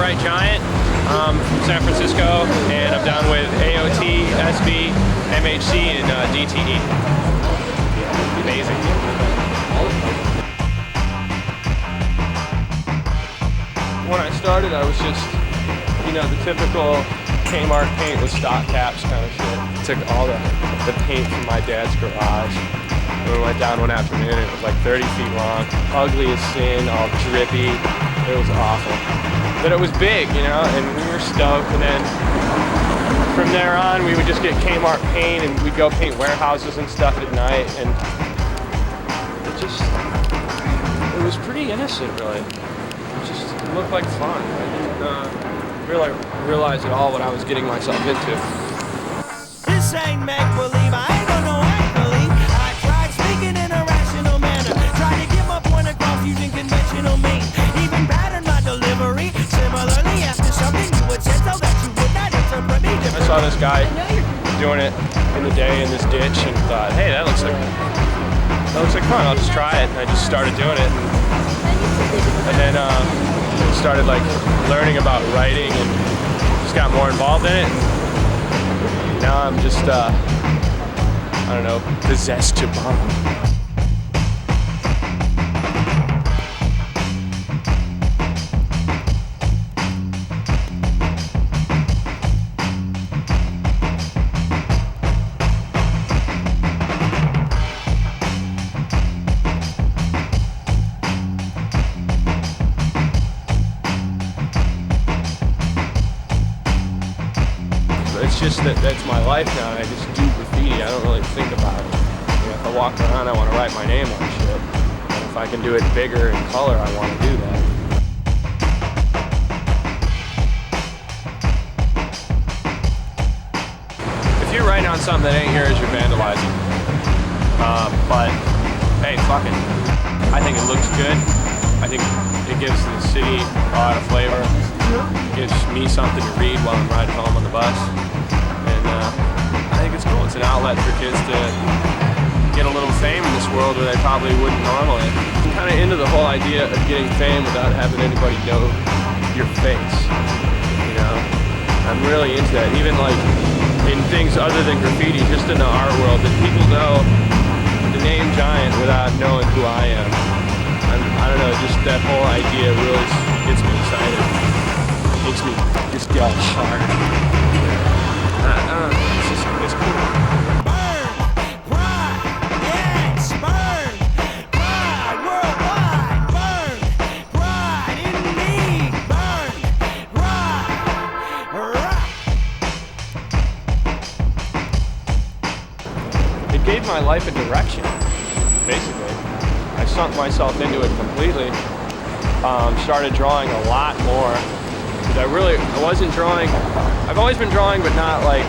write Giant from San Francisco, and I'm down with AOT, SV, MHC, and DTE. Amazing. When I started, I was just, you know, the typical Kmart paint with stock caps kind of shit. Took all the paint from my dad's garage. And we went down one afternoon, and it was like 30 feet long, ugly as sin, all drippy. It was awful. But it was big, you know, and we were stoked. And then from there on, we would just get Kmart paint, and we'd go paint warehouses and stuff at night. And it was pretty innocent, really. It looked like fun. I didn't really realize at all what I was getting myself into. This ain't make-believe, I ain't gonna act-believe. I tried speaking in a rational manner, tried to get my point across using conventional means. Even patterned my delivery, similarly after something you would say so that you would not interpret me differently. I saw this guy doing it in the day in this ditch and thought, hey, that looks like fun, I'll just try it. And I just started doing it. And then started like learning about writing and just got more involved in it. And now I'm just, I don't know, possessed to bomb. It's just that's my life now. I just do graffiti. I don't really think about it. You know, if I walk around, I want to write my name on shit. And if I can do it bigger in color, I want to do that. If you're writing on something that ain't yours, you're vandalizing. But hey, fuck it. I think it looks good. I think it gives the city a lot of flavor. It gives me something to read while I'm riding home on the bus. I think it's cool. It's an outlet for kids to get a little fame in this world where they probably wouldn't normally. I'm kind of into the whole idea of getting fame without having anybody know your face. You know, I'm really into that. Even like in things other than graffiti, just in the art world, that people know the name Giant without knowing who I am. I don't know, just that whole idea really gets me excited. Makes me just go hard. It's cool. Burn, pride, yes, burn, pride, worldwide, burn, pride in me, burn, pride, rock. It gave my life a direction, basically. I sunk myself into it completely. Started drawing a lot more. I wasn't drawing, I've always been drawing, but not like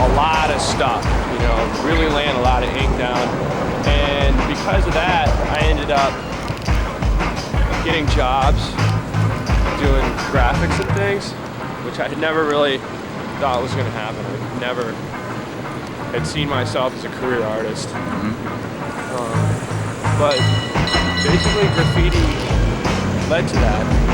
a lot of stuff, you know, really laying a lot of ink down. And because of that, I ended up getting jobs doing graphics and things, which I had never really thought was gonna happen. I never had seen myself as a career artist. But basically graffiti led to that.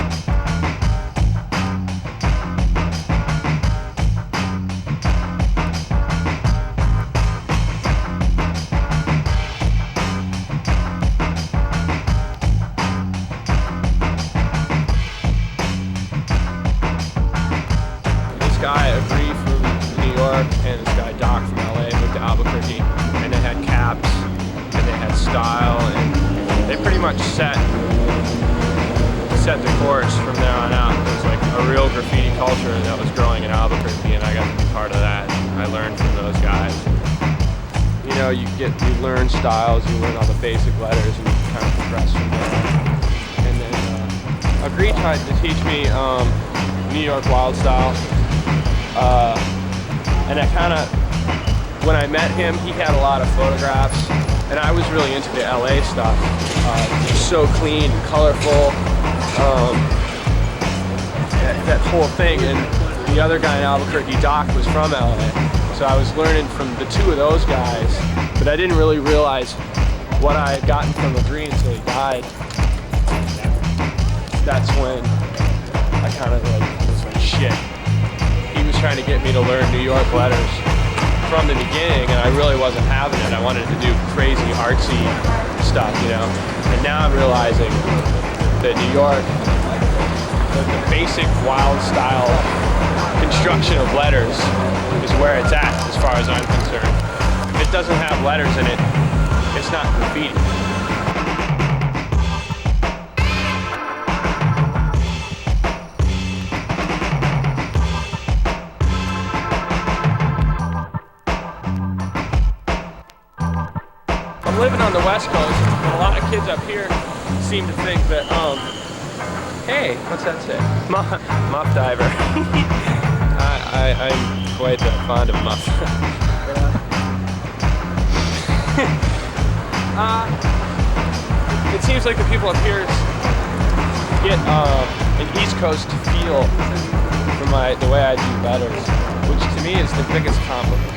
Guy Agree from New York and this guy Doc from LA moved to Albuquerque, and they had caps and they had style, and they pretty much set the course from there on out. It was like a real graffiti culture that was growing in Albuquerque, and I got to be part of that. I learned from those guys. You know, you learn styles, you learn all the basic letters, and you kind of progress from there. And then Agree tried to teach me New York wild style. And I kind of, when I met him, he had a lot of photographs, and I was really into the LA stuff. Just so clean and colorful, that whole thing. And the other guy in Albuquerque, Doc, was from LA, so I was learning from the two of those guys, but I didn't really realize what I had gotten from Agree until he died. That's when I kind of like was like, shit. He was trying to get me to learn New York letters from the beginning, and I really wasn't having it. I wanted to do crazy artsy stuff, you know. And now I'm realizing that New York, the basic wild style construction of letters is where it's at as far as I'm concerned. If it doesn't have letters in it, it's not graffiti. I'm living on the West Coast, and a lot of kids up here seem to think that, hey, what's that say? Muff diver. I'm quite fond of muff. It seems like the people up here get an East Coast feel from the way I do letters, which to me is the biggest compliment.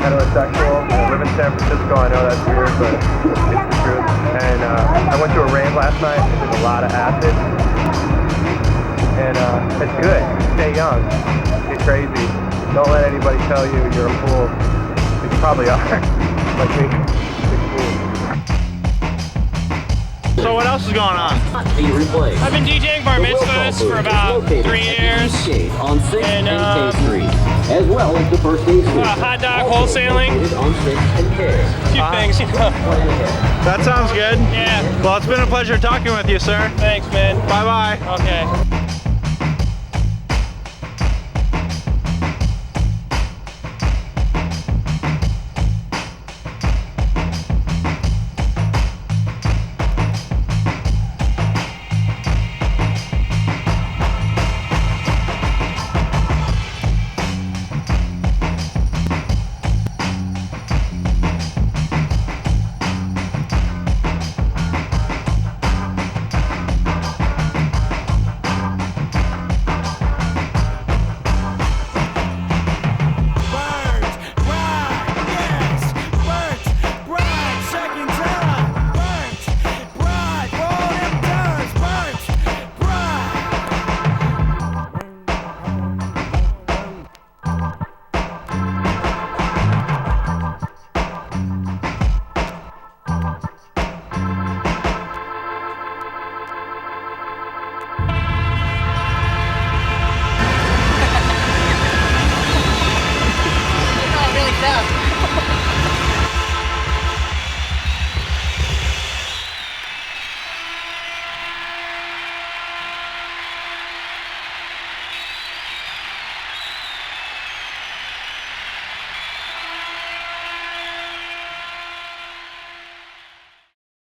Heterosexual. I live in San Francisco. I know that's weird, but it's the truth. And I went to a rave last night. I did a lot of acid, and it's good. Stay young. Get crazy. Don't let anybody tell you you're a fool. You probably are, like me. Big fool. So what else is going on? I've been DJing bar mitzvahs for about 3 years. On 6 And, and K Street, as well as the first aid station. Hot dog wholesaling. On 6 and K. A few things, you know. Plan ahead. That sounds good. Yeah. Well, it's been a pleasure talking with you, sir. Thanks, man. Bye-bye. Okay.